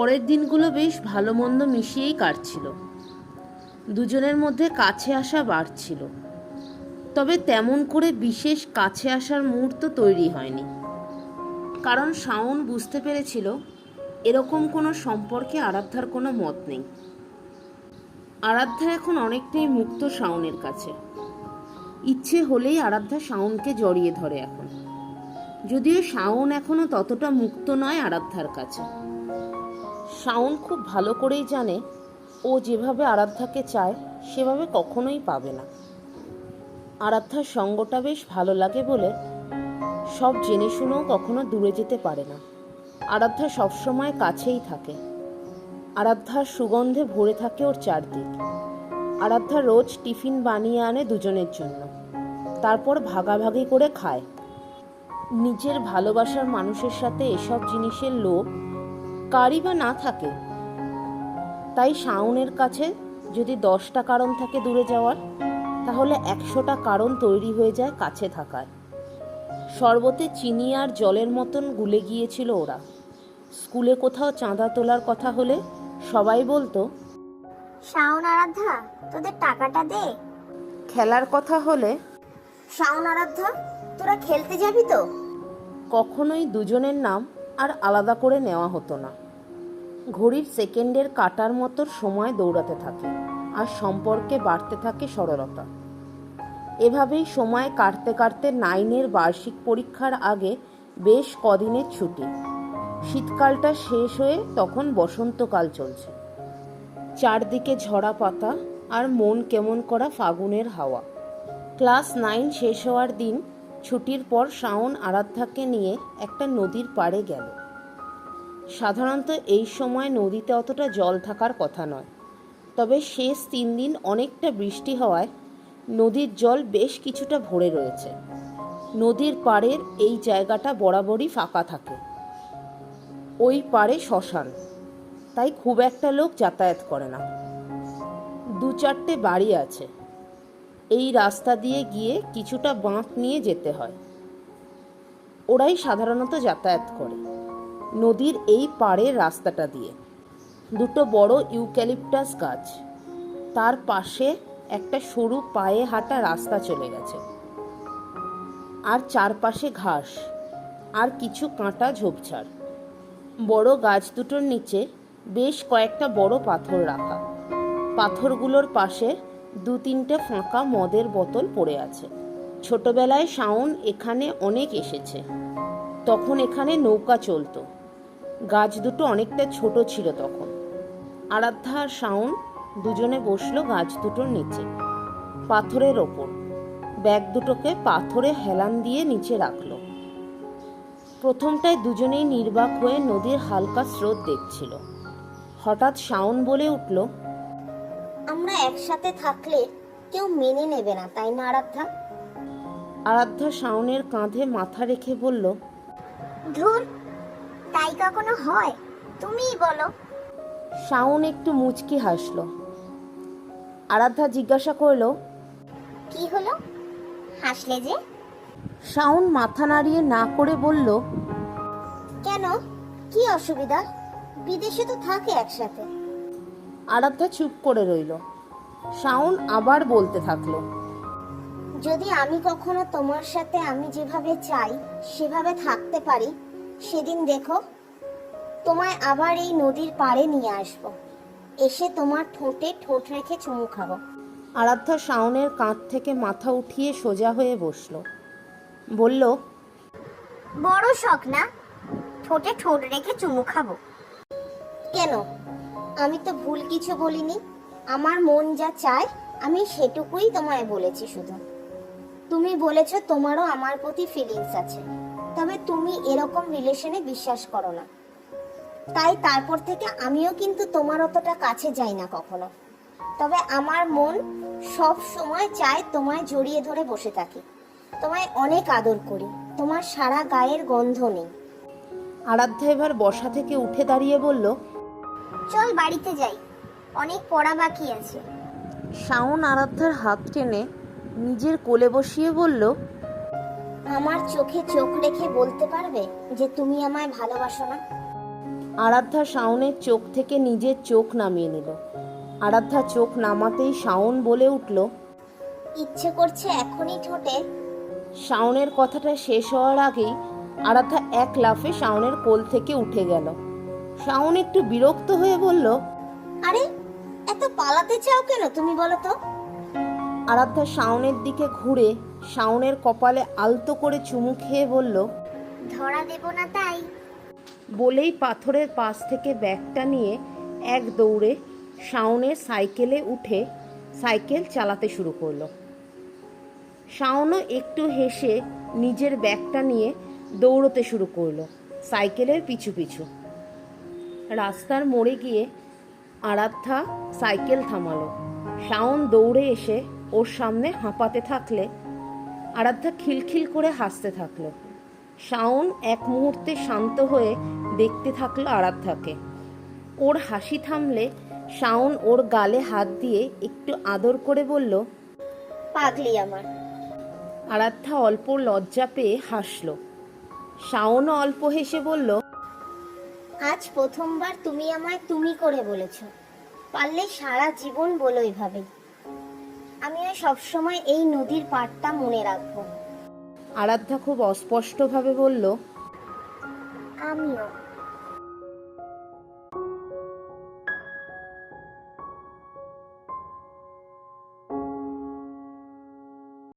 পরের দিনগুলো বেশ ভালো মন্দ মিশিয়েই কাটছিল। দুজনের মধ্যে কাছে আসা বাড়ছিল, তবে তেমন করে বিশেষ কাছে আসার মুহূর্ত তৈরি হয়নি। কারণ শাওন বুঝতে পেরেছিল এরকম কোনো সম্পর্কে আরাধ্যার কোনো মত নেই। আরাধ্যা এখন অনেকটাই মুক্ত শাওনের কাছে। ইচ্ছে হলেই আরাধ্যা শাওনকে জড়িয়ে ধরে এখন, যদিও শাওন এখনো ততটা মুক্ত নয় আরাধ্যার কাছে। শাওন খুব ভালো করেই জানে ও যেভাবে আরাধ্যাকে চায় সেভাবে কখনোই পাবে না। আরাধ্যার সঙ্গটা বেশ ভালো লাগে বলে সব জেনে শুনেও কখনো দূরে যেতে পারে না। আরাধ্যা সবসময় কাছেই থাকে। আরাধ্যার সুগন্ধে ভরে থাকে ওর চারদিক। আরাধ্যা রোজ টিফিন বানিয়ে আনে দুজনের জন্য, তারপর ভাগাভাগি করে খায়। নিজের ভালোবাসার মানুষের সাথে এসব জিনিসের লোভ কারই বা না থাকে। তাই শাওনের কাছে যদি 10টা কারণ থাকে দূরে যাওয়ার, তাহলে 100টা কারণ তৈরি হয়ে যায় কাছে থাকার। শরবতে চিনি আর জলের মতন গুলে গিয়েছিল ওরা। স্কুলে কোথাও চাঁদা তোলার কথা হলে সবাই বলতো, শাওন আরাধ্যা তোদের টাকাটা দে। খেলার কথা হলে, শাওন আরাধ্যা তোরা খেলতে যাবি তো? কখনোই দুজনের নাম আর আলাদা করে নেওয়া হতো না। ঘড়ির সেকেন্ডের কাটার মতো সময় দৌড়াতে থাকে আর সম্পর্কে বাড়তে থাকে সরলতা। এভাবেই সময় কাটতে কাটতে 9-এর বার্ষিক পরীক্ষার আগে বেশ কদিনের ছুটি। শীতকালটা শেষ হয়ে তখন বসন্তকাল চলছে। চারদিকে ঝরা পাতা আর মন কেমন করা ফাগুনের হাওয়া। ক্লাস 9 শেষ হওয়ার দিন ছুটির পর শাওন আরাধ্যাকে নিয়ে একটা নদীর পাড়ে গেল। সাধারণত এই সময় নদীতে অতটা জল থাকার কথা নয়, তবে শেষ 3 দিন অনেকটা বৃষ্টি হওয়ায় নদীর জল বেশ কিছুটা ভরে রয়েছে। নদীর পাড়ের এই জায়গাটা বরাবরই ফাঁকা থাকে। ওই পাড়ে শ্মশান, তাই খুব একটা লোক যাতায়াত করে না। 2-4টে বাড়ি আছে। এই রাস্তা দিয়ে গিয়ে কিছুটা বাঁক নিয়ে যেতে হয়। ওরাই সাধারণত যাতায়াত করে নদীর এই পাড়ের রাস্তাটা দিয়ে। 2টো বড় ইউক্যালিপটাস গাছ, তার পাশে একটা সরু পায়ে হাঁটা রাস্তা চলে গেছে। আর চারপাশে ঘাস আর কিছু কাঁটা ঝোপঝাড়। বড় গাছ দুটোর নিচে বেশ কয়েকটা বড় পাথর রাখা। পাথরগুলোর পাশে 2-3টে ফাঁকা মদের বোতল পড়ে আছে। ছোটবেলায় শাওন এখানে অনেক এসেছে। তখন এখানে নৌকা চলতো। গাছ দুটো অনেকটা ছোট ছিল তখন। আরাধ্যা আর শাওন দুজনে বসলো গাছ দুটোর নিচে, পাথরের ওপর। ব্যাগ দুটোকে পাথরে হেলান দিয়ে নিচে রাখলো। প্রথমটায় দুজনেই নির্বাক হয়ে নদীর হালকা স্রোত দেখছিল। হঠাৎ শাওন বলে উঠল, আমরা একসাথে থাকলে কেউ মেনে নেবে না, তাই না আরাধ্যা? আরাধ্যা শাওনের কাঁধে মাথা রেখে বলল, ধুর, তাই কখনো হয়? তুমিই বলো। শাওন একটু মুচকি হাসল। আরাধ্যা জিজ্ঞাসা করল, কি হলো, হাসলে যে? শাওন মাথা নাড়িয়ে না করে বলল, কেন, কি অসুবিধা? বিদেশে তো থাকে একসাথে। আরাধ্যা চুপ করে রইল। শাওন আবার বলতে থাকলো, যদি আমি কখনো তোমার সাথে আমি যেভাবে চাই সেভাবে থাকতে পারি, সেদিন দেখো তোমায় আবার এই নদীর পাড়ে নিয়ে আসবো। এসে তোমার ঠোঁটে ঠোঁট রেখে চুমু খাবো। আরাধ্যা শাওনের কাঁধ থেকে মাথা উঠিয়ে সোজা হয়ে বসল। বলল, বড় শখ না, ঠোঁটে ঠোঁট রেখে চুমু খাবো? কেন, আমি তো ভুল কিছু বলিনি। আমার মন যা চায় আমি সেটুকুই তোমায় বলেছি। শুধু তুমি বলেছো তোমারও আমার প্রতি ফিলিংস আছে, তবে তুমি এরকম রিলেশনে বিশ্বাস করো না। তাই তারপর থেকে আমিও কিন্তু তোমার অতটা কাছে যাই না কখনো। তবে আমার মন সব সময় চায় তোমায় জড়িয়ে ধরে বসে থাকি, তোমায় অনেক আদর করি, তোমার সারা গায়ের গন্ধ নেই। আরাধ্যা এবার বসা থেকে উঠে দাঁড়িয়ে বলল, চল বাড়িতে যাই, অনেক পড়া বাকি আছে। শাওন আরাধ্যার হাত টেনে নিজের কোলে বসিয়ে বলল, আমার চোখে চোখ রেখে বলতে পারবে যে তুমি আমায় ভালোবাসো না? আরাধ্যা শাওনের চোখ থেকে নিজের চোখ নামিয়ে নিল। আরাধ্যা চোখ নামাতেই শাওন বলে উঠল, ইচ্ছে করছে এখনই ঠোঁটে। শাওনের কথাটা শেষ হওয়ার আগেই আরাধ্যা এক লাফে শাওনের কোল থেকে উঠে গেল। শাওন একটু বিরক্ত হয়ে বলল, আরে এত পালাতে চাও কেন তুমি বলো তো? আরাধ্যা শাওনের দিকে ঘুরে শাওনের কপালে আলতো করে চুমু খেয়ে বলল, ধরা দেব না তাই। বলেই পাথরের পাশ থেকে ব্যাগটা নিয়ে এক দৌড়ে শাওনের সাইকেলে উঠে সাইকেল চালাতে শুরু করলো। শাওনও একটু হেসে নিজের ব্যাগটা নিয়ে দৌড়তে শুরু করলো সাইকেলের পিছু পিছু। রাস্তার মোড়ে গিয়ে আরাধ্যা সাইকেল থামালো। শাওন দৌড়ে এসে ওর সামনে হাঁপাতে থাকলে আরাধ্যা খিলখিল করে হাসতে থাকলো। শাওন এক মুহূর্তে শান্ত হয়ে দেখতে থাকলো আরাধ্যাকে। ওর হাসি থামলে শাওন ওর গালে হাত দিয়ে একটু আদর করে বলল, পাগলি আমার। আরাধ্যা অল্প লজ্জা পেয়ে হাসলো। শাওনও অল্প হেসে বলল, আজ প্রথমবার তুমি আমায় তুমি করে বলেছো, পারলে সারা জীবন বলো এভাবেই। আমিও সবসময় এই নদীর পাড়টা মনে রাখবো। আরাধ্যা খুব অস্পষ্টভাবে বলল, আমিও।